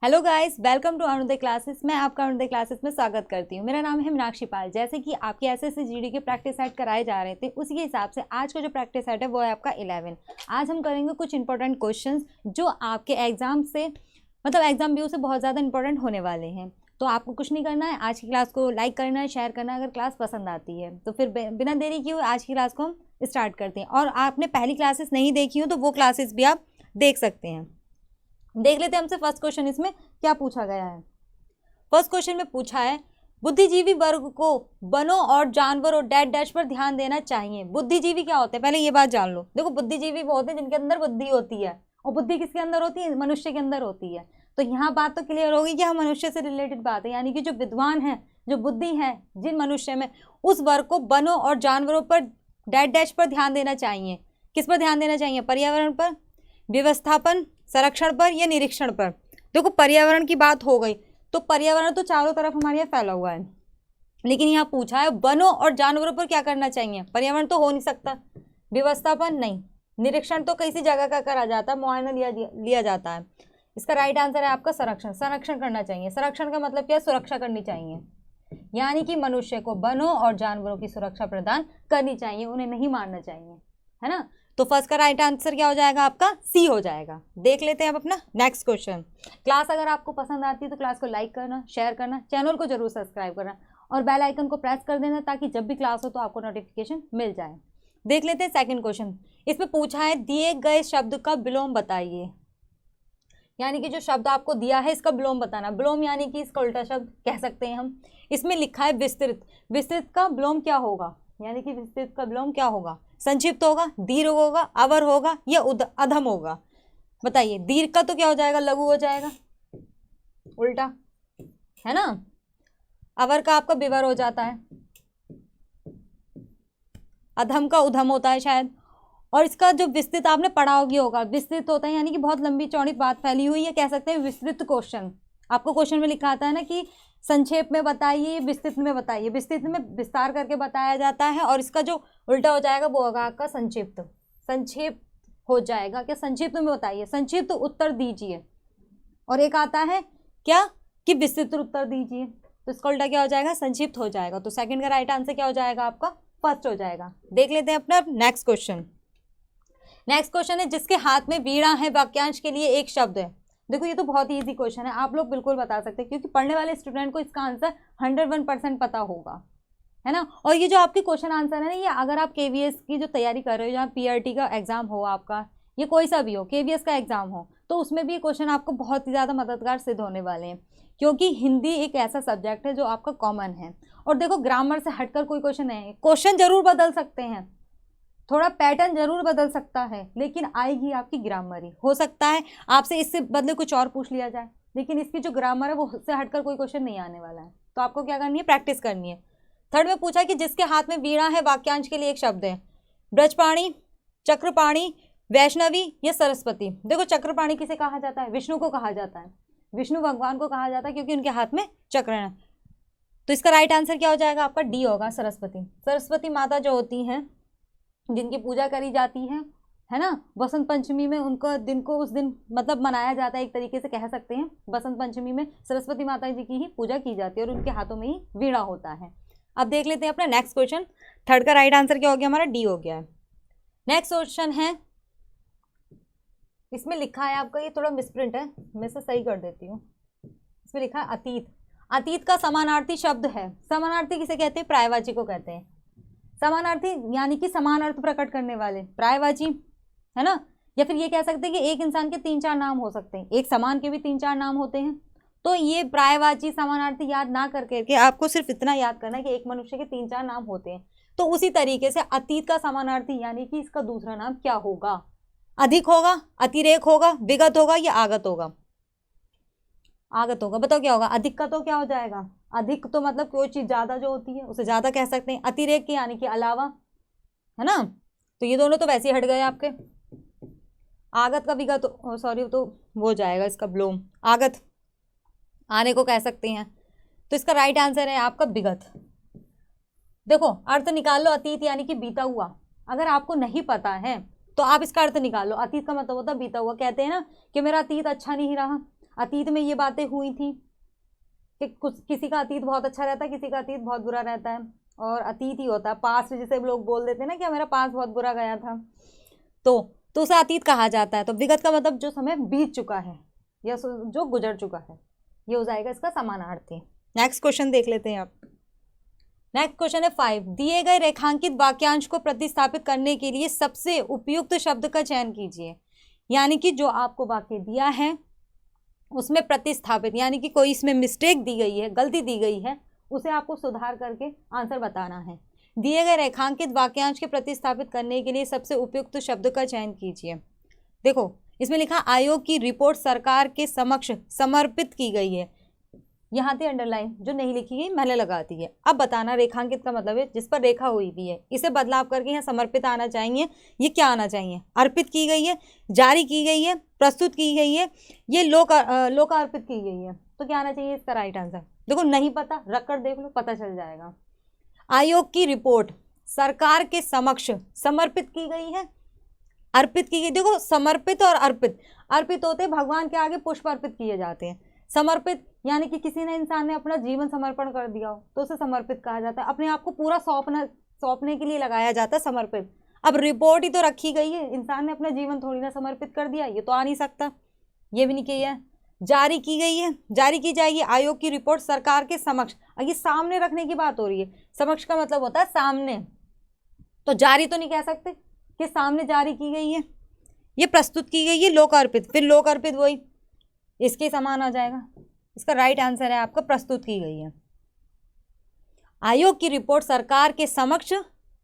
Hello guys, welcome to Arunoday classes. मैं आपका Arunoday classes में स्वागत करती हूँ। मेरा नाम है मीनाक्षी पाल। जैसे कि आपकी एसएससी जीडी के प्रैक्टिस सेट कराए जा रहे थे, उसी के हिसाब से आज का जो प्रैक्टिस सेट है वो है आपका 11। आज हम करेंगे कुछ इंपॉर्टेंट क्वेश्चंस जो आपके एग्जाम से एग्जाम व्यू से बहुत ज़्यादा इंपॉर्टेंट होने वाले हैं। तो आपको कुछ नहीं करना है, आज की क्लास को लाइक करना है, शेयर करना है अगर क्लास पसंद आती है। तो फिर बिना देरी किए आज की क्लास को हम स्टार्ट करते हैं। और आपने पहली क्लासेस नहीं देखी हो तो वो क्लासेस भी आप देख सकते हैं। देख लेते हैं हमसे फर्स्ट क्वेश्चन इसमें क्या पूछा गया है। फर्स्ट क्वेश्चन में पूछा है, बुद्धिजीवी वर्ग को वनों और जानवरों डैश डैश पर ध्यान देना चाहिए। बुद्धिजीवी क्या होते हैं, पहले ये बात जान लो। देखो, बुद्धिजीवी वो होते हैं जिनके अंदर बुद्धि होती है, और बुद्धि किसके अंदर होती है? मनुष्य के अंदर होती है। तो यहाँ बात तो क्लियर होगी कि हम मनुष्य से रिलेटेड बात है, यानी कि जो विद्वान है, जो बुद्धि है जिन मनुष्य में, उस वर्ग को वनों और जानवरों पर डैश डैश पर ध्यान देना चाहिए। किस पर ध्यान देना चाहिए? पर्यावरण पर, व्यवस्थापन, संरक्षण पर या निरीक्षण पर। देखो, पर्यावरण की बात हो गई तो पर्यावरण तो चारों तरफ हमारे यहाँ फैला हुआ है, लेकिन यहाँ पूछा है वनों और जानवरों पर क्या करना चाहिए। पर्यावरण तो हो नहीं सकता, व्यवस्थापन नहीं, निरीक्षण तो किसी जगह का करा जाता है, मुआयना लिया जाता है। इसका राइट आंसर है आपका संरक्षण। संरक्षण करना चाहिए। संरक्षण का मतलब क्या है? सुरक्षा करनी चाहिए, यानी कि मनुष्य को वनों और जानवरों की सुरक्षा प्रदान करनी चाहिए, उन्हें नहीं मारना चाहिए, है ना। तो फर्स्ट का राइट आंसर क्या हो जाएगा आपका? सी हो जाएगा। देख लेते हैं अब अपना नेक्स्ट क्वेश्चन। क्लास अगर आपको पसंद आती है तो क्लास को लाइक करना, शेयर करना, चैनल को जरूर सब्सक्राइब करना और बेल आइकन को प्रेस कर देना ताकि जब भी क्लास हो तो आपको नोटिफिकेशन मिल जाए। देख लेते हैं सेकंड क्वेश्चन। इसमें पूछा है, दिए गए शब्द का विलोम बताइए। यानी कि जो शब्द आपको दिया है इसका विलोम बताना। विलोम यानी कि इसका उल्टा शब्द कह सकते हैं हम। इसमें लिखा है विस्तृत। विस्तृत का विलोम क्या होगा? यानी कि विस्तृत का विलोम क्या होगा? संक्षिप्त होगा, दीर्घ होगा, अवर होगा या अधम होगा? बताइए। दीर्घ का तो क्या हो जाएगा? लघु हो जाएगा, उल्टा, है ना। अवर का आपका विवर हो जाता है, अधम का उधम होता है शायद। और इसका जो विस्तृत आपने पढ़ा होगा, विस्तृत होता है यानी कि बहुत लंबी चौड़ी बात फैली हुई है, कह सकते हैं विस्तृत क्वेश्चन। आपको क्वेश्चन में लिखा आता है ना कि संक्षेप में बताइए, विस्तृत में बताइए। विस्तृत में विस्तार करके बताया जाता है और इसका जो उल्टा हो जाएगा वो होगा आपका संक्षिप्त। संक्षेप हो जाएगा क्या? संक्षिप्त में बताइए, संक्षिप्त उत्तर दीजिए। और एक आता है क्या कि विस्तृत उत्तर दीजिए, तो इसका उल्टा क्या हो जाएगा? संक्षिप्त हो जाएगा। तो सेकंड का राइट आंसर क्या हो जाएगा आपका? फर्स्ट हो जाएगा। देख लेते हैं अपना नेक्स्ट क्वेश्चन। नेक्स्ट क्वेश्चन है, जिसके हाथ में वीणा है वाक्यांश के लिए एक शब्द है। देखो, ये तो बहुत ही इजी क्वेश्चन है, आप लोग बिल्कुल बता सकते हैं क्योंकि पढ़ने वाले स्टूडेंट को इसका आंसर 101% पता होगा, है ना। और ये जो आपके क्वेश्चन आंसर है ना, ये अगर आप केवीएस की जो तैयारी कर रहे हो, जहाँ पीआरटी का एग्जाम हो आपका, ये कोई सा भी हो, केवीएस का एग्जाम हो, तो उसमें भी ये क्वेश्चन आपको बहुत ही ज़्यादा मददगार सिद्ध होने वाले हैं, क्योंकि हिंदी एक ऐसा सब्जेक्ट है जो आपका कॉमन है। और देखो, ग्रामर से हटकर कोई क्वेश्चन नहीं है। क्वेश्चन जरूर बदल सकते हैं, थोड़ा पैटर्न जरूर बदल सकता है, लेकिन आएगी आपकी ग्रामर ही। हो सकता है आपसे इससे बदले कुछ और पूछ लिया जाए, लेकिन इसकी जो ग्रामर है वो से हटकर कोई क्वेश्चन नहीं आने वाला है। तो आपको क्या करनी है? प्रैक्टिस करनी है। थर्ड में पूछा कि जिसके हाथ में वीणा है वाक्यांश के लिए एक शब्द है। ब्रजपाणी, चक्रपाणी, वैष्णवी या सरस्वती। देखो, चक्रपाणी किसे कहा जाता है? विष्णु को कहा जाता है, विष्णु भगवान को कहा जाता है, क्योंकि उनके हाथ में चक्र है। तो इसका राइट आंसर क्या हो जाएगा आपका? डी होगा, सरस्वती। सरस्वती माता जो होती हैं, जिनकी पूजा करी जाती है ना, बसंत पंचमी में उनका दिन को उस दिन मनाया जाता है, एक तरीके से कह सकते हैं। बसंत पंचमी में सरस्वती माता जी की ही पूजा की जाती है और उनके हाथों में ही वीणा होता है। अब देख लेते हैं अपना नेक्स्ट क्वेश्चन। थर्ड का राइट आंसर क्या हो गया हमारा? डी हो गया है। नेक्स्ट क्वेश्चन है, इसमें लिखा है आपका, ये थोड़ा मिसप्रिंट है, मैं इसे सही कर देती हूँ। इसमें लिखा है अतीत। अतीत का समानार्थी शब्द है। समानार्थी किसे कहते हैं? पर्यायवाची को कहते हैं। समानार्थी यानी कि समान अर्थ प्रकट करने वाले, पर्यायवाची, है ना। या फिर ये कह सकते हैं कि एक इंसान के 3-4 नाम हो सकते हैं, एक समान के भी 3-4 नाम होते हैं। तो ये पर्यायवाची, समानार्थी याद ना करके आपको सिर्फ इतना याद करना है कि एक मनुष्य के 3-4 नाम होते हैं। तो उसी तरीके से अतीत का समानार्थी यानी कि इसका दूसरा नाम क्या होगा? अधिक होगा, अतिरेक होगा, विगत होगा या आगत होगा? आगत होगा। बताओ क्या होगा? अधिक का तो क्या हो जाएगा? अधिक तो मतलब कोई चीज ज्यादा जो होती है उसे ज्यादा कह सकते हैं। अतिरेक यानी कि अलावा, है ना। तो ये दोनों तो वैसे ही हट गए आपके। आगत का विगत, सॉरी, तो वो जाएगा इसका विलोम। आगत आने को कह सकते हैं। तो इसका राइट आंसर है आपका विगत। देखो, अर्थ निकाल लो। अतीत यानी कि बीता हुआ। अगर आपको नहीं पता है तो आप इसका अर्थ निकाल लो। अतीत का मतलब होता है बीता हुआ। कहते हैं ना कि मेरा अतीत अच्छा नहीं रहा, अतीत में ये बातें हुई थी कि कुछ किसी का अतीत बहुत अच्छा रहता है, किसी का अतीत बहुत बुरा रहता है, और अतीत ही होता है। पास्ट जिसे लोग बोल देते हैं ना कि मेरा पास्ट बहुत बुरा गया था, तो उसे अतीत कहा जाता है। तो विगत का मतलब जो समय बीत चुका है या जो गुजर चुका है, ये हो जाएगा इसका समानार्थी। नेक्स्ट क्वेश्चन देख लेते हैं आप। नेक्स्ट क्वेश्चन है 5। दिए गए रेखांकित वाक्यांश को प्रतिस्थापित करने के लिए सबसे उपयुक्त शब्द का चयन कीजिए। यानी कि जो आपको वाक्य दिया है उसमें प्रतिस्थापित, यानी कि कोई इसमें मिस्टेक दी गई है, गलती दी गई है, उसे आपको सुधार करके आंसर बताना है। दिए गए रेखांकित वाक्यांश के प्रतिस्थापित करने के लिए सबसे उपयुक्त शब्द का चयन कीजिए। देखो इसमें लिखा आयोग की रिपोर्ट सरकार के समक्ष समर्पित की गई है। यहाँ थी अंडरलाइन, जो नहीं लिखी गई मैंने लगा दी है। अब बताना रेखांकित का मतलब है जिस पर रेखा हुई भी है, इसे बदलाव करके यहाँ समर्पित आना चाहिए। ये क्या आना चाहिए? अर्पित की गई है, जारी की गई है, प्रस्तुत की गई है, ये लोकार्पित की गई है। तो क्या आना चाहिए इसका राइट आंसर? देखो नहीं पता, रख कर देख लो, पता चल जाएगा। आयोग की रिपोर्ट सरकार के समक्ष समर्पित की गई है, अर्पित की गई। देखो समर्पित और अर्पित, अर्पित होते भगवान के आगे पुष्प अर्पित किए जाते हैं। समर्पित यानी कि किसी ने, इंसान ने अपना जीवन समर्पण कर दिया हो तो उसे समर्पित कहा जाता है। अपने आप को पूरा सौंपने के लिए लगाया जाता है समर्पित। अब रिपोर्ट ही तो रखी गई है, इंसान ने अपना जीवन थोड़ी ना समर्पित कर दिया, ये तो आ नहीं सकता, ये भी नहीं किया है। जारी की गई है, जारी की जाएगी आयोग की रिपोर्ट सरकार के समक्ष। ये सामने रखने की बात हो रही है, समक्ष का मतलब होता है सामने, तो जारी तो नहीं कह सकते कि सामने जारी की गई है। ये प्रस्तुत की गई है लोकार्पित, फिर लोकार्पित वही इसके समान आ जाएगा। इसका राइट आंसर है आपका प्रस्तुत की गई है। आयोग की रिपोर्ट सरकार के समक्ष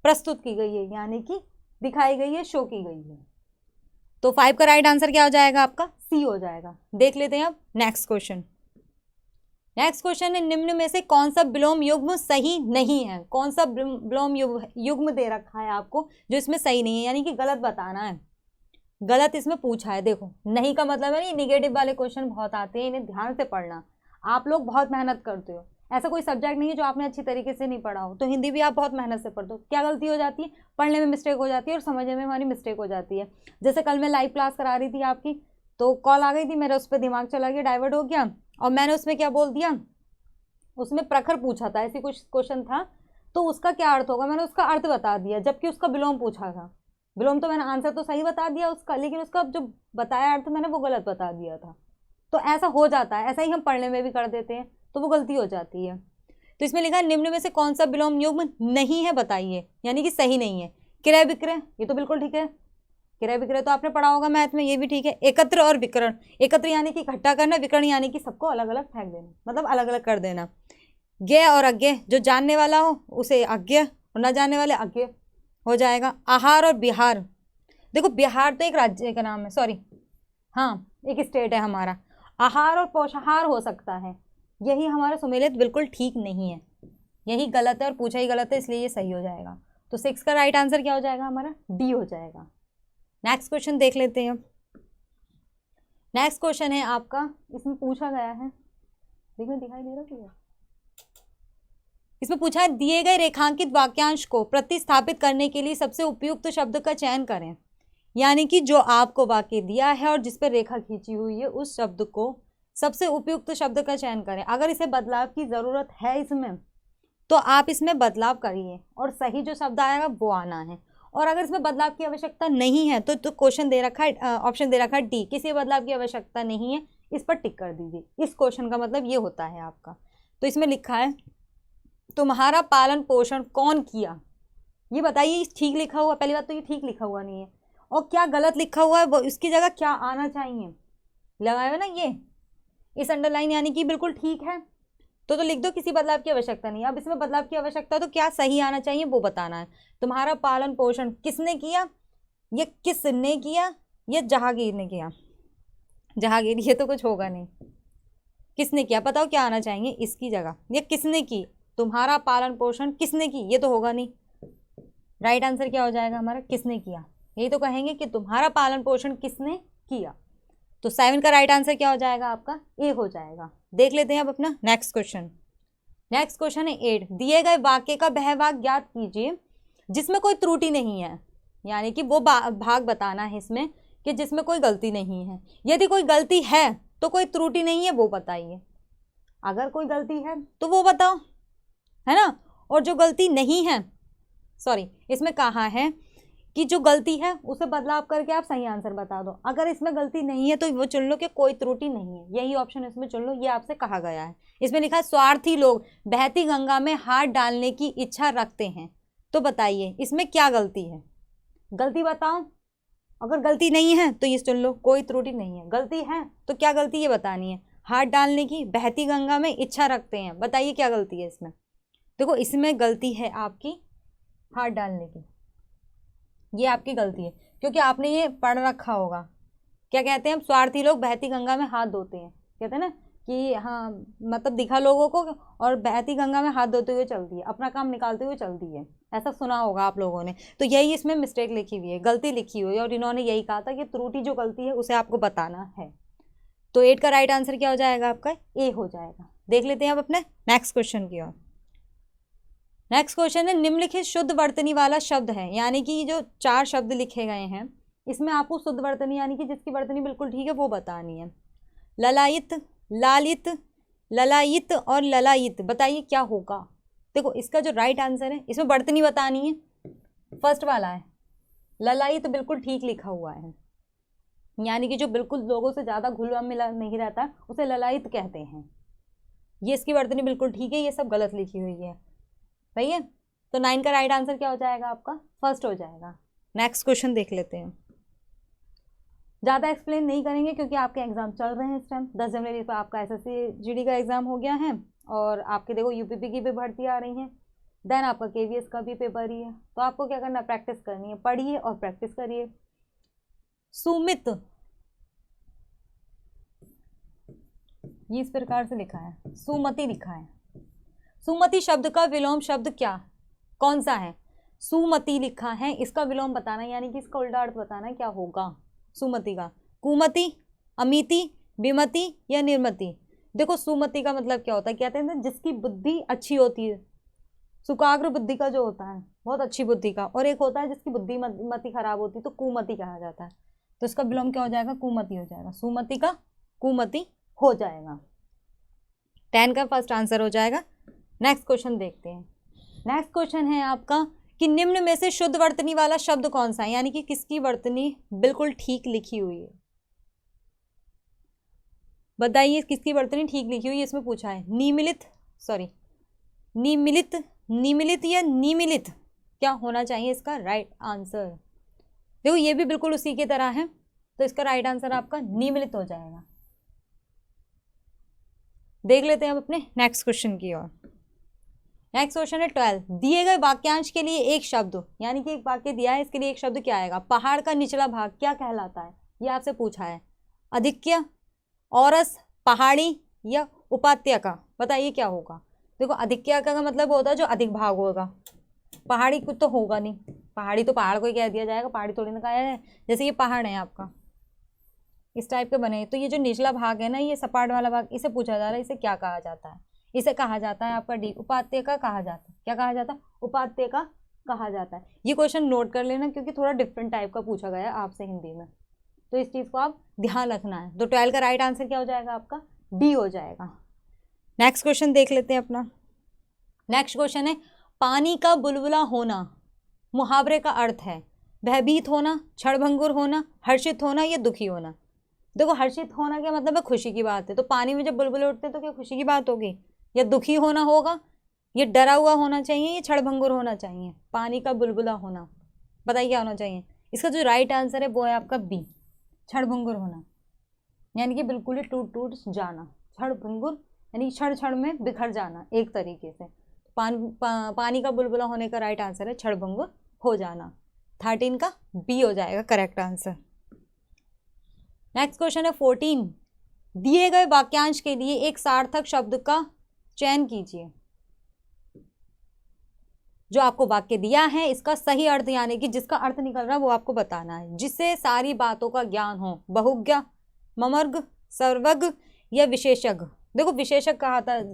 प्रस्तुत की गई है, यानी कि दिखाई गई है, शो की गई है। तो 5 का राइट आंसर क्या हो जाएगा आपका? सी हो जाएगा। देख लेते हैं अब नेक्स्ट क्वेश्चन। नेक्स्ट क्वेश्चन है निम्न में से कौन सा विलोम युग्म सही नहीं है? कौन सा विलोम युग्म दे रखा है आपको जो इसमें सही नहीं है, यानी कि गलत बताना है। गलत इसमें पूछा है। देखो नहीं का मतलब है, निगेटिव वाले क्वेश्चन बहुत आते हैं, इन्हें ध्यान से पढ़ना। आप लोग बहुत मेहनत करते हो, ऐसा कोई सब्जेक्ट नहीं है जो आपने अच्छी तरीके से नहीं पढ़ा हो। तो हिंदी भी आप बहुत मेहनत से पढ़ते हो, क्या गलती हो जाती है? पढ़ने में मिस्टेक हो जाती है और समझने में हमारी मिस्टेक हो जाती है। जैसे कल मैं लाइव क्लास करा रही थी आपकी, तो कॉल आ गई थी, मेरा उस पर दिमाग चला गया, डाइवर्ट हो गया, और मैंने उसमें क्या बोल दिया, उसमें प्रखर पूछा था, ऐसी कुछ क्वेश्चन था, तो उसका क्या अर्थ होगा, मैंने उसका अर्थ बता दिया, जबकि उसका विलोम पूछा था। विलोम तो मैंने आंसर तो सही बता दिया उसका, लेकिन उसका जो बताया अर्थ मैंने वो गलत बता दिया था। तो ऐसा हो जाता है, ऐसा ही हम पढ़ने में भी कर देते हैं, तो वो गलती हो जाती है। तो इसमें लिखा है निम्न में से कौन सा विलोम युग्म नहीं है बताइए, यानी कि सही नहीं है। क्रय विक्रय, ये तो बिल्कुल ठीक है, क्रय विक्रय तो आपने पढ़ा होगा मैथ में, ये भी ठीक है। एकत्र और विकर्ण, एकत्र यानी कि इकट्ठा करना, विकर्ण यानी कि सबको अलग अलग फेंक देना, मतलब अलग अलग कर देना। ज्ञेय और अज्ञेय, जो जानने वाला हो उसे अज्ञेय और न जानने वाले अज्ञेय हो जाएगा। आहार और बिहार, देखो बिहार तो एक राज्य का नाम है, सॉरी हाँ एक स्टेट है हमारा। आहार और पोषाहार हो सकता है, यही हमारा सुमेलित बिल्कुल ठीक नहीं है, यही गलत है और पूछा ही गलत है, इसलिए ये सही हो जाएगा। तो 6 का राइट आंसर क्या हो जाएगा हमारा? डी हो जाएगा। नेक्स्ट क्वेश्चन देख लेते हैं। नेक्स्ट क्वेश्चन है आपका, इसमें पूछा गया है, देखो दिखाई दे रहा है, इसमें पूछा है दिए गए रेखांकित वाक्यांश को प्रतिस्थापित करने के लिए सबसे उपयुक्त शब्द का चयन करें। यानी कि जो आपको वाक्य दिया है और जिस पर रेखा खींची हुई है उस शब्द को सबसे उपयुक्त शब्द का चयन करें। अगर इसे बदलाव की ज़रूरत है इसमें, तो आप इसमें बदलाव करिए और सही जो शब्द आएगा वो आना है। और अगर इसमें बदलाव की आवश्यकता नहीं है तो क्वेश्चन दे रखा है, ऑप्शन दे रखा है डी, किसी बदलाव की आवश्यकता नहीं है, इस पर टिक कर दीजिए। इस क्वेश्चन का मतलब ये होता है आपका। तो इसमें लिखा है तुम्हारा पालन पोषण कौन किया, ये बताइए ठीक लिखा हुआ? पहली बात तो ये ठीक लिखा हुआ नहीं है, और क्या गलत लिखा हुआ है वो, इसकी जगह क्या आना चाहिए, लगाया हुआ ना ये इस अंडरलाइन, यानी कि बिल्कुल ठीक है तो लिख दो किसी बदलाव की आवश्यकता नहीं। अब इसमें बदलाव की आवश्यकता तो क्या सही आना चाहिए वो बताना है। तुम्हारा पालन पोषण किसने किया, ये किसने किया, ये जहांगीर ने किया। जहांगीर ये तो कुछ होगा नहीं, किसने किया बताओ क्या आना चाहिए इसकी जगह, ये किसने की, तुम्हारा पालन पोषण किसने की, ये तो होगा नहीं। राइट आंसर क्या हो जाएगा हमारा? किसने किया, यही तो कहेंगे कि तुम्हारा पालन पोषण किसने किया। तो 7 का राइट आंसर क्या हो जाएगा आपका? ए हो जाएगा। देख लेते हैं अब अपना नेक्स्ट क्वेश्चन। नेक्स्ट क्वेश्चन है 8, दिए गए वाक्य का वह भाग ज्ञात कीजिए जिसमें कोई त्रुटि नहीं है। यानी कि वो भाग बताना है इसमें कि जिसमें कोई गलती नहीं है। यदि कोई गलती है तो कोई त्रुटि नहीं है वो बताइए। अगर कोई गलती है तो वो बताओ, है ना। और जो गलती नहीं है, सॉरी, इसमें कहा है कि जो गलती है उसे बदलाव करके आप सही आंसर बता दो। अगर इसमें गलती नहीं है तो वो चुन लो कि कोई त्रुटि नहीं है, यही ऑप्शन इसमें चुन लो, ये आपसे कहा गया है। इसमें लिखा है स्वार्थी लोग बहती गंगा में हाथ डालने की इच्छा रखते हैं, तो बताइए इसमें क्या गलती है, गलती बताओ। अगर गलती नहीं है तो ये चुन लो कोई त्रुटि नहीं है, गलती है तो क्या गलती ये बतानी है। हाथ डालने की, बहती गंगा में इच्छा रखते हैं, बताइए क्या गलती है इसमें। देखो इसमें गलती है आपकी हाथ डालने की, ये आपकी गलती है, क्योंकि आपने ये पढ़ रखा होगा। क्या कहते हैं हम, स्वार्थी लोग बहती गंगा में हाथ धोते हैं, कहते हैं ना कि हाँ मतलब दिखा लोगों को, और बहती गंगा में हाथ धोते हुए चलती है, अपना काम निकालते हुए चलती है, ऐसा सुना होगा आप लोगों ने। तो यही इसमें मिस्टेक लिखी हुई है, गलती लिखी हुई है, और इन्होंने यही कहा था कि त्रुटि जो गलती है उसे आपको बताना है। तो 8 का राइट आंसर क्या हो जाएगा आपका, ए हो जाएगा। देख लेते हैं अब अपने नेक्स्ट क्वेश्चन की ओर। नेक्स्ट क्वेश्चन है, निम्नलिखित शुद्ध वर्तनी वाला शब्द है, यानी कि जो 4 शब्द लिखे गए हैं इसमें आपको शुद्ध वर्तनी यानी कि जिसकी वर्तनी बिल्कुल ठीक है वो बतानी है। ललायित, लालित, ललायित और ललायित, बताइए क्या होगा। देखो इसका जो राइट आंसर है, इसमें वर्तनी बतानी है, फर्स्ट वाला है ललायित, बिल्कुल ठीक लिखा हुआ है, यानी कि जो बिल्कुल लोगों से ज़्यादा घुला मिला नहीं रहता उसे ललायित कहते हैं। ये इसकी वर्तनी बिल्कुल ठीक है, ये सब गलत लिखी हुई है, सही है। तो 9 का राइट आंसर क्या हो जाएगा आपका, फर्स्ट हो जाएगा। नेक्स्ट क्वेश्चन देख लेते हैं। ज़्यादा एक्सप्लेन नहीं करेंगे क्योंकि आपके एग्जाम चल रहे हैं इस टाइम। 10 जनवरी को आपका SSC GD का एग्जाम हो गया है, और आपके देखो UPP की भी भर्ती आ रही है, देन आपका KVS का भी पेपर ही है। तो आपको क्या करना है, प्रैक्टिस करनी है, पढ़िए और प्रैक्टिस करिए। सुमित, ये इस प्रकार से लिखा है, सुमति लिखा है। सुमति शब्द का विलोम शब्द क्या, कौन सा है। सुमति लिखा है, इसका विलोम बताना यानी कि इसका उल्टा अर्थ बताना क्या होगा सुमति का। कुमति, अमिति, विमति या निर्मति। देखो सुमति का मतलब क्या होता है, कहते हैं ना जिसकी बुद्धि अच्छी होती है, सुकाग्र बुद्धि का जो होता है, बहुत अच्छी बुद्धि का, और एक होता है जिसकी बुद्धि मति खराब होती है तो कुमति कहा जाता है। तो इसका विलोम क्या हो जाएगा, कुमति हो जाएगा, सुमति का कुमति हो जाएगा। 10 का फर्स्ट आंसर हो जाएगा। नेक्स्ट क्वेश्चन देखते हैं। नेक्स्ट क्वेश्चन है आपका कि निम्न में से शुद्ध वर्तनी वाला शब्द कौन सा है, यानी कि किसकी वर्तनी बिल्कुल ठीक लिखी हुई है, बताइए किसकी वर्तनी ठीक लिखी हुई है। इसमें पूछा है निमिलित, सॉरी निमिलित, निमिलित या निमिलित, क्या होना चाहिए इसका राइट आंसर। देखो ये भी बिल्कुल उसी की तरह है, तो इसका राइट आंसर आपका निमिलित हो जाएगा। देख लेते हैं अब अपने नेक्स्ट क्वेश्चन की ओर। नेक्स्ट क्वेश्चन है 12, दिए गए वाक्यांश के लिए एक शब्द, यानी कि एक वाक्य दिया है, इसके लिए एक शब्द क्या आएगा। पहाड़ का निचला भाग क्या कहलाता है, ये आपसे पूछा है। अधिक्य, औरस, पहाड़ी या उपात्यका, बताइए क्या होगा। देखो अधिक्य का मतलब होता है जो अधिक भाग होगा, पहाड़ी कुछ तो होगा नहीं, पहाड़ी तो पहाड़ को ही कह दिया जाएगा, पहाड़ी थोड़ी ना कहा है। जैसे ये पहाड़ है आपका, इस टाइप के बने, तो ये जो निचला भाग है ना, ये सपाट वाला भाग, इसे पूछा जा रहा है, इसे क्या कहा जाता है। इसे कहा जाता है आपका डी, उपात्यका कहा जाता है। क्या कहा जाता है, उपात्यका कहा जाता है। ये क्वेश्चन नोट कर लेना क्योंकि थोड़ा डिफरेंट टाइप का पूछा गया है आपसे हिंदी में, तो इस चीज़ को आप ध्यान रखना है। तो 12 का राइट आंसर क्या हो जाएगा आपका, डी हो जाएगा। नेक्स्ट क्वेश्चन देख लेते हैं अपना। नेक्स्ट क्वेश्चन है, पानी का बुलबुला होना मुहावरे का अर्थ है भयभीत होना, क्षणभंगुर होना, हर्षित होना या दुखी होना। देखो हर्षित होना क्या मतलब है, खुशी की बात है, तो पानी में जब बुलबुले उठते हैं तो क्या खुशी की बात होगी, या दुखी होना होगा, ये डरा हुआ होना चाहिए, ये क्षणभंगुर होना चाहिए। पानी का बुलबुला होना, बताइए क्या होना चाहिए। इसका जो राइट आंसर है वो है आपका बी, क्षणभंगुर होना, यानी कि बिल्कुल ही टूट टूट जाना। क्षणभंगुर यानी क्षण क्षण में बिखर जाना एक तरीके से। पानी का बुलबुला होने का राइट आंसर है क्षणभंगुर हो जाना। 13 का बी हो जाएगा करेक्ट आंसर। नेक्स्ट क्वेश्चन है 14, दिए गए वाक्यांश के लिए एक सार्थक शब्द का चयन कीजिए। जो आपको वाक्य दिया है इसका सही अर्थ यानी कि जिसका अर्थ निकल रहा है वो आपको बताना है, जिससे सारी बातों का ज्ञान हो। बहुज्ञ, ममर्ग, सर्वज्ञ या विशेषज्ञ। देखो विशेषज्ञ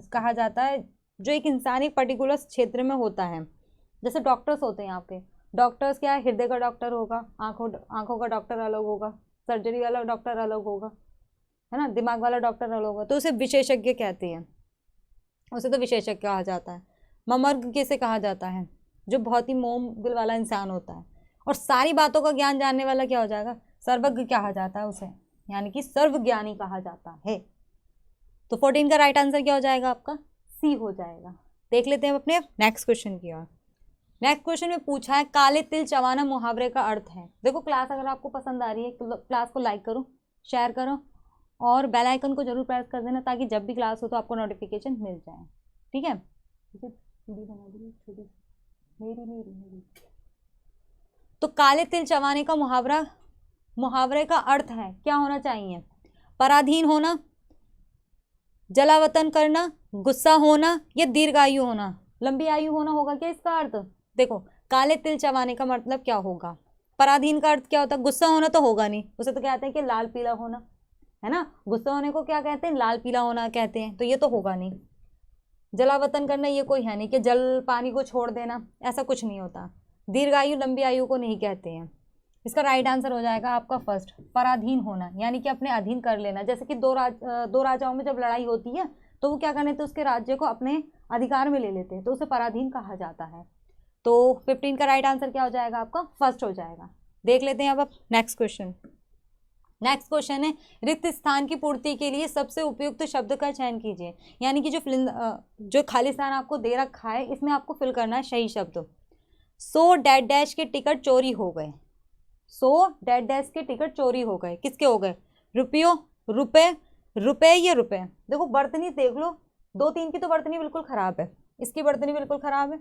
कहा जाता है जो एक इंसान एक पर्टिकुलर क्षेत्र में होता है। जैसे डॉक्टर्स होते हैं आपके, डॉक्टर्स क्या है, हृदय का डॉक्टर होगा, आंखों का डॉक्टर अलग होगा, सर्जरी वाला डॉक्टर अलग होगा, है ना, दिमाग वाला डॉक्टर लोग, तो उसे विशेषज्ञ कहते हैं, उसे तो विशेषज्ञ कहा जाता है। ममर्ग किसे कहा जाता है, जो बहुत ही मोम दिल वाला इंसान होता है और सारी बातों का ज्ञान जानने वाला क्या हो जाएगा, सर्वज्ञ कहा जाता है उसे, यानी कि सर्वज्ञानी कहा जाता है। तो 14 का राइट आंसर क्या हो जाएगा आपका, सी हो जाएगा। देख लेते हैं अपने नेक्स्ट क्वेश्चन की ओर। नेक्स्ट क्वेश्चन में पूछा है काले तिल चबाना मुहावरे का अर्थ है। देखो क्लास अगर आपको पसंद आ रही है तो क्लास को लाइक करो, शेयर करो और बेल आइकन को जरूर प्रेस कर देना ताकि जब भी क्लास हो तो आपको नोटिफिकेशन मिल जाए, ठीक है। तो काले तिल चबाने का मुहावरे का अर्थ है क्या होना चाहिए, पराधीन होना, जलावतन करना, गुस्सा होना या दीर्घायु होना। लंबी आयु होना होगा क्या इसका अर्थ। देखो काले तिल चबाने का मतलब क्या होगा, पराधीन का अर्थ क्या होता है, गुस्सा होना तो होगा नहीं, उसे तो कहते हैं कि लाल पीला होना, है ना, गुस्सा होने को क्या कहते हैं, लाल पीला होना कहते हैं, तो ये तो होगा नहीं। जलावतन करना ये कोई है नहीं कि जल पानी को छोड़ देना, ऐसा कुछ नहीं होता। दीर्घायु लंबी आयु को नहीं कहते हैं। इसका राइट आंसर हो जाएगा आपका फर्स्ट, पराधीन होना, यानी कि अपने अधीन कर लेना। जैसे कि दो राजाओं में जब लड़ाई होती है तो वो क्या करने थे, उसके राज्य को अपने अधिकार में ले लेते हैं, तो उसे पराधीन कहा जाता है। तो 15 का राइट आंसर क्या हो जाएगा आपका, फर्स्ट हो जाएगा। देख लेते हैं अब नेक्स्ट क्वेश्चन। नेक्स्ट क्वेश्चन है रिक्त स्थान की पूर्ति के लिए सबसे उपयुक्त शब्द का चयन कीजिए। यानी कि जो खाली स्थान आपको दे रखा है इसमें आपको फिल करना है सही शब्द। सो डैड डैश के टिकट चोरी हो गए, सो डैड डैश के टिकट चोरी हो गए, किसके हो गए, रुपए, रुपए या रुपए। देखो बर्तनी देख लो, 2-3 की तो बर्तनी बिल्कुल खराब है, इसकी बर्तनी बिल्कुल खराब है,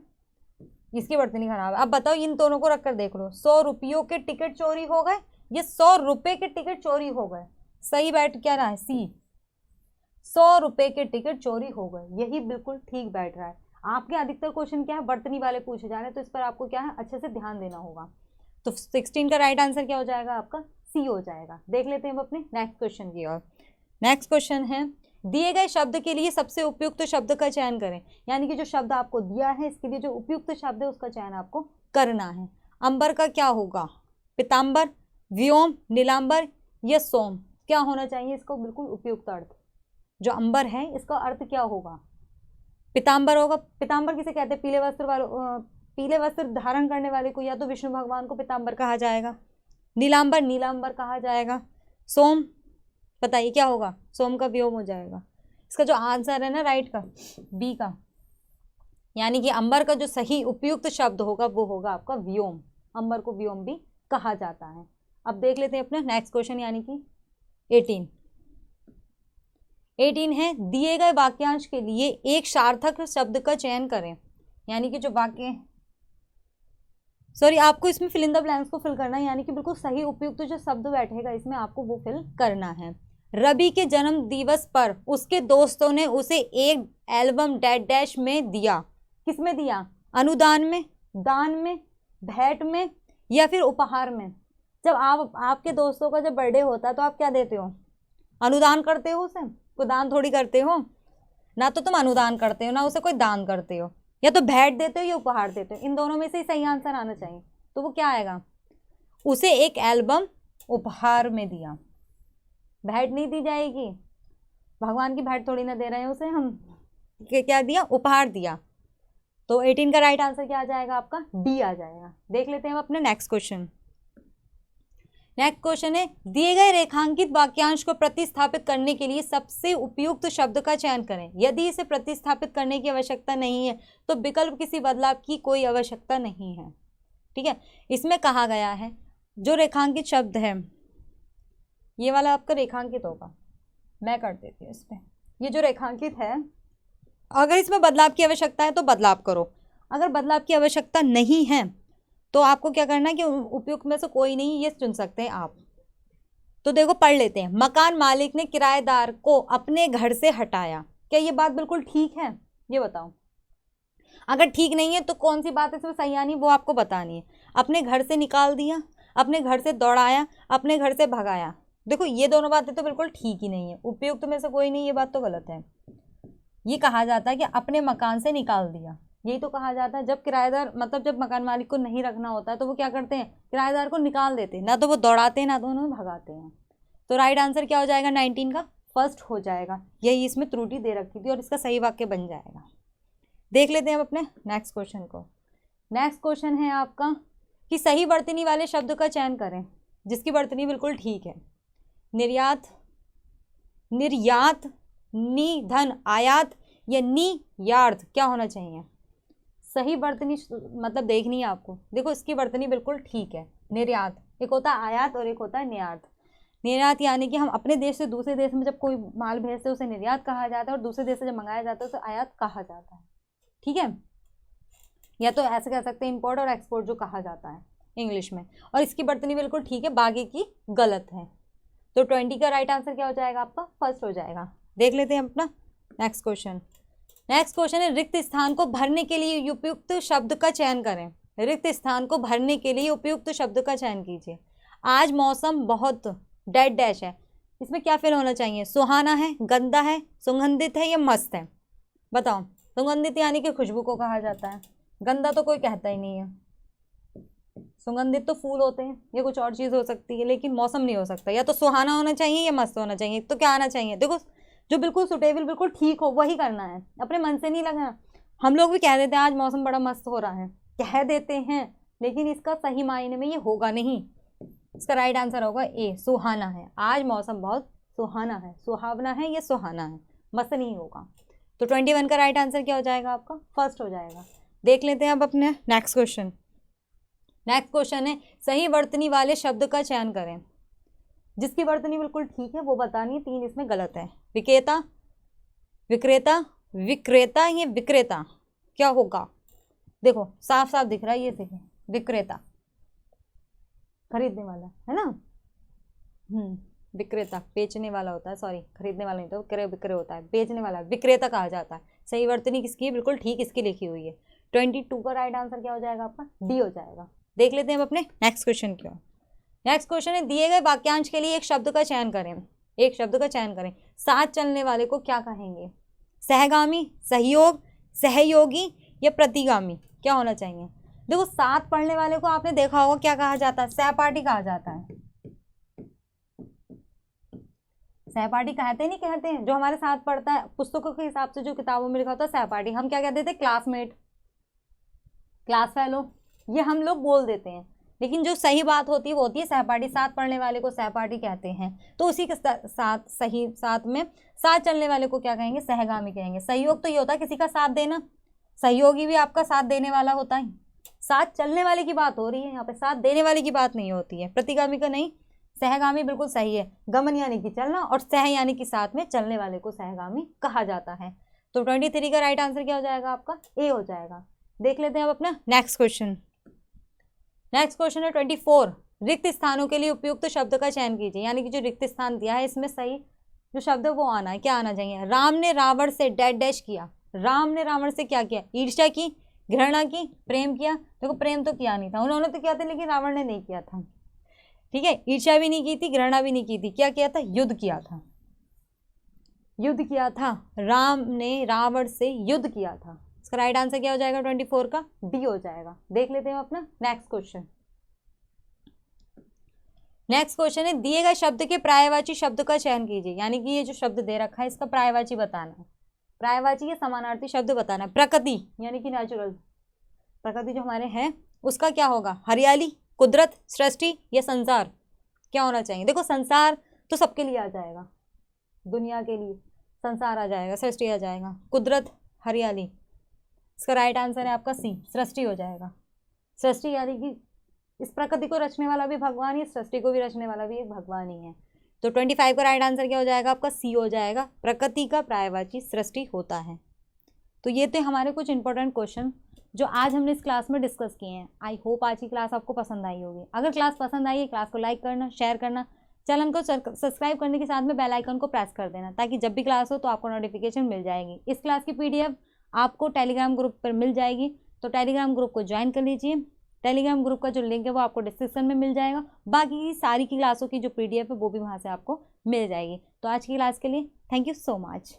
इसकी बर्तनी खराब है। अब बताओ इन दोनों को रखकर देख लो, 100 रुपयों के टिकट चोरी हो गए, ये 100 रुपए के टिकट चोरी हो गए। सही बैठ क्या रहा है, सी, 100 रुपए के टिकट चोरी हो गए, यही बिल्कुल ठीक बैठ रहा है। आपके अधिकतर क्वेश्चन क्या है, बर्तनी वाले पूछे जा रहे हैं, तो इस पर आपको क्या है अच्छे से ध्यान देना होगा। तो 16 का राइट आंसर क्या हो जाएगा आपका, सी हो जाएगा। देख लेते हैं अपने नेक्स्ट क्वेश्चन की ओर। नेक्स्ट क्वेश्चन है दिए गए शब्द के लिए सबसे उपयुक्त शब्द का चयन करें। यानी कि जो शब्द आपको दिया है इसके लिए जो उपयुक्त शब्द है उसका चयन आपको करना है। अंबर का क्या होगा, पीताम्बर, व्योम, नीलांबर या सोम, क्या होना चाहिए इसको बिल्कुल उपयुक्त अर्थ। जो अंबर है इसका अर्थ क्या होगा, पीताम्बर होगा। पीताम्बर किसे कहते हैं, पीले वस्त्र धारण करने वाले को या तो विष्णु भगवान को पीताम्बर कहा जाएगा, नीलांबर कहा जाएगा। सोम बताइए क्या होगा, सोम का व्योम हो जाएगा। इसका जो आंसर है ना राइट का, बी का, यानी कि अंबर का जो सही उपयुक्त शब्द होगा वो होगा आपका व्योम। अंबर को व्योम भी कहा जाता है। अब देख लेते हैं अपना नेक्स्ट क्वेश्चन, यानी कि 18 है दिए गए वाक्यांश के लिए एक सार्थक शब्द का चयन करें। यानी कि जो वाक्य, सॉरी आपको इसमें फिल इन द ब्लैंक्स को फिल करना है, यानी कि बिल्कुल सही उपयुक्त जो शब्द बैठेगा इसमें आपको वो फिल करना है। रवि के जन्म दिवस पर उसके दोस्तों ने उसे एक एल्बम डैश डैश में दिया, किसमें दिया, अनुदान में, दान में, भेंट में या फिर उपहार में। जब आपके दोस्तों का जब बर्थडे होता है तो आप क्या देते हो, अनुदान करते हो उसे, कोई दान थोड़ी करते हो ना, तो तुम अनुदान करते हो ना उसे कोई दान करते हो, या तो भेंट देते हो या उपहार देते हो। इन दोनों में से ही सही आंसर आना चाहिए, तो वो क्या आएगा, उसे एक एल्बम उपहार में दिया। भेंट नहीं दी जाएगी, भगवान की भेंट थोड़ी ना दे रहे हैं उसे हम, क्या दिया, उपहार दिया। तो 18 का राइट आंसर क्या आ जाएगा आपका, डी आ जाएगा। देख लेते हैं अपने नेक्स्ट क्वेश्चन। नेक्स्ट क्वेश्चन है दिए गए रेखांकित वाक्यांश को प्रतिस्थापित करने के लिए सबसे उपयुक्त शब्द का चयन करें। यदि इसे प्रतिस्थापित करने की आवश्यकता नहीं है तो विकल्प किसी बदलाव की कोई आवश्यकता नहीं है। ठीक है, इसमें कहा गया है जो रेखांकित शब्द है, ये वाला आपका रेखांकित होगा, मैं कर देती हूँ इस पर। ये जो रेखांकित है अगर इसमें बदलाव की आवश्यकता है तो बदलाव करो, अगर बदलाव की आवश्यकता नहीं है तो आपको क्या करना है कि उपयुक्त में से कोई नहीं ये चुन सकते हैं आप। तो देखो पढ़ लेते हैं। मकान मालिक ने किराएदार को अपने घर से हटाया, क्या ये बात बिल्कुल ठीक है, ये बताओ। अगर ठीक नहीं है तो कौन सी बात इसमें सही आनी वो आपको बतानी है। अपने घर से निकाल दिया, अपने घर से दौड़ाया, अपने घर से भगाया, देखो ये दोनों बातें तो बिल्कुल ठीक ही नहीं है, उपयुक्त में से कोई नहीं, ये बात तो गलत है। ये कहा जाता है कि अपने मकान से निकाल दिया, यही तो कहा जाता है। जब किराएदार मतलब जब मकान मालिक को नहीं रखना होता है तो वो क्या करते हैं, किराएदार को निकाल देते हैं, ना तो वो दौड़ाते हैं ना तो उन्हें भगाते हैं। तो राइट आंसर क्या हो जाएगा 19 का, फर्स्ट हो जाएगा। यही इसमें त्रुटि दे रखी थी और इसका सही वाक्य बन जाएगा। देख लेते हैं अब अपने नेक्स्ट क्वेश्चन को। नेक्स्ट क्वेश्चन है आपका कि सही वर्तनी वाले शब्द का चयन करें जिसकी वर्तनी बिल्कुल ठीक है। निर्यात, निर्यात, निधन, आयात या निर्यात, क्या होना चाहिए? सही वर्तनी मतलब देखनी है आपको। देखो इसकी वर्तनी बिल्कुल ठीक है। निर्यात, एक होता है आयात और एक होता है निर्यात। निर्यात यानी कि हम अपने देश से दूसरे देश में जब कोई माल भेजते हैं उसे निर्यात कहा जाता है और दूसरे देश से जब मंगाया जाता है उसे आयात कहा जाता है। ठीक है, या तो ऐसे कह सकते हैं इंपोर्ट और एक्सपोर्ट जो कहा जाता है इंग्लिश में। और इसकी वर्तनी बिल्कुल ठीक है, बाकी की गलत है। तो 20 का राइट आंसर क्या हो जाएगा आपका? फर्स्ट हो जाएगा। देख लेते हैं अपना नेक्स्ट क्वेश्चन। नेक्स्ट क्वेश्चन है रिक्त स्थान को भरने के लिए उपयुक्त शब्द का चयन करें। रिक्त स्थान को भरने के लिए उपयुक्त शब्द का चयन कीजिए। आज मौसम बहुत डैश डैश है, इसमें क्या फिल होना चाहिए? सुहाना है, गंदा है, सुगंधित है या मस्त है? बताओ। सुगंधित यानी कि खुशबू को कहा जाता है, गंदा तो कोई कहता ही नहीं है, सुगंधित तो फूल होते हैं, ये कुछ और चीज़ हो सकती है, लेकिन मौसम नहीं हो सकता। या तो सुहाना होना चाहिए या मस्त होना चाहिए। तो क्या आना चाहिए? देखो जो बिल्कुल सुटेबल, बिल्कुल ठीक हो वही करना है, अपने मन से नहीं लगना। हम लोग भी कह देते हैं आज मौसम बड़ा मस्त हो रहा है, कह देते हैं, लेकिन इसका सही मायने में ये होगा नहीं। इसका राइट आंसर होगा ए, सुहाना है। आज मौसम बहुत सुहाना है, सुहावना है, ये सुहाना है, मस्त नहीं होगा। तो 21 का राइट आंसर क्या हो जाएगा आपका? फर्स्ट हो जाएगा। देख लेते हैं अब अपने नेक्स्ट क्वेश्चन। नेक्स्ट क्वेश्चन है सही वर्तनी वाले शब्द का चयन करें। जिसकी वर्तनी बिल्कुल ठीक है वो बतानी है, 3 इसमें गलत है। विक्रेता, विक्रेता, विक्रेता, ये विक्रेता क्या होगा? देखो साफ साफ दिख रहा है, ये देखिए विक्रेता खरीदने वाला है ना। विक्रेता बेचने वाला होता है, सॉरी खरीदने वाला नहीं, तो विक्रय विक्रय होता है, बेचने वाला विक्रेता कहा जाता है। सही वर्तनी किसकी है? बिल्कुल ठीक इसकी लिखी हुई है। 22 का राइट आंसर क्या हो जाएगा आपका? डी हो जाएगा। देख लेते हैं अब अपने नेक्स्ट क्वेश्चन क्यों। नेक्स्ट क्वेश्चन है दिए गए वाक्यांश के लिए एक शब्द का चयन करें। एक शब्द का चयन करें। साथ चलने वाले को क्या कहेंगे? सहगामी, सहयोग, सहयोगी या प्रतिगामी, क्या होना चाहिए? देखो साथ पढ़ने वाले को आपने देखा होगा क्या कहा जाता है? सहपाठी कहा जाता है। सहपाठी कहते नहीं कहते हैं, जो हमारे साथ पढ़ता है पुस्तकों के हिसाब से जो किताबों में लिखा होता है सहपाठी। हम क्या कहते थे? क्लासमेट, क्लास फेलो, ये हम लोग बोल देते हैं, लेकिन जो सही बात होती है वो होती है सहपाठी। साथ पढ़ने वाले को सहपाठी कहते हैं। तो उसी के साथ सही साथ में साथ चलने वाले को क्या कहेंगे? सहगामी कहेंगे। सहयोग तो ये होता है किसी का साथ देना, सहयोगी भी आपका साथ देने वाला होता है। साथ चलने वाले की बात हो रही है यहाँ पे, साथ देने वाले की बात नहीं होती है। प्रतिगामी का नहीं, सहगामी बिल्कुल सही है। गमन यानी कि चलना और सह यानी कि साथ में चलने वाले को सहगामी कहा जाता है। तो 23 का राइट आंसर क्या हो जाएगा आपका? ए हो जाएगा। देख लेते हैं अब अपना नेक्स्ट क्वेश्चन। नेक्स्ट क्वेश्चन है 24। रिक्त स्थानों के लिए उपयुक्त शब्द का चयन कीजिए। यानी कि जो रिक्त स्थान दिया है इसमें सही जो शब्द है वो आना है। क्या आना चाहिए? राम ने रावण से डैश डैश किया। राम ने रावण से क्या किया? ईर्ष्या की, घृणा की, प्रेम किया। देखो प्रेम तो किया नहीं था, उन्होंने तो किया था लेकिन रावण ने नहीं किया था। ठीक है, ईर्ष्या भी नहीं की थी, घृणा भी नहीं की थी। क्या किया था? युद्ध किया था। युद्ध किया था, राम ने रावण से युद्ध किया था। इसका राइट आंसर क्या हो जाएगा? 24 का डी हो जाएगा। देख लेते हैं अपना नेक्स्ट क्वेश्चन। नेक्स्ट क्वेश्चन है दिए गए शब्द के पर्यायवाची शब्द का चयन कीजिए। यानी कि ये जो शब्द दे रखा है इसका पर्यायवाची बताना है। पर्यायवाची या समानार्थी शब्द बताना है। प्रकृति यानी कि नेचुरल, प्रकृति जो हमारे हैं उसका क्या होगा? हरियाली, कुदरत, सृष्टि या संसार, क्या होना चाहिए? देखो संसार तो सबके लिए आ जाएगा, दुनिया के लिए संसार आ जाएगा, सृष्टि आ जाएगा, कुदरत, हरियाली। इसका राइट आंसर है आपका सी, सृष्टि हो जाएगा। सृष्टि यानी कि इस प्रकृति को रचने वाला भी भगवान ही, सृष्टि को भी रचने वाला भी एक भगवान ही है। तो 25 का राइट आंसर क्या हो जाएगा आपका? सी हो जाएगा। प्रकृति का पर्यायवाची सृष्टि होता है। तो ये थे हमारे कुछ इंपॉर्टेंट क्वेश्चन जो आज हमने इस क्लास में डिस्कस किए हैं। आई होप आज की क्लास आपको पसंद आई होगी। अगर क्लास पसंद आई है क्लास को लाइक करना, शेयर करना, चैनल को सब्सक्राइब करने के साथ में बेल आइकन को प्रेस कर देना, ताकि जब भी क्लास हो तो आपको नोटिफिकेशन मिल जाएगी। इस क्लास की PDF आपको टेलीग्राम ग्रुप पर मिल जाएगी, तो टेलीग्राम ग्रुप को ज्वाइन कर लीजिए। टेलीग्राम ग्रुप का जो लिंक है वो आपको डिस्क्रिप्शन में मिल जाएगा। बाकी की सारी की क्लासों की जो PDF है वो भी वहाँ से आपको मिल जाएगी। तो आज की क्लास के लिए थैंक यू सो मच।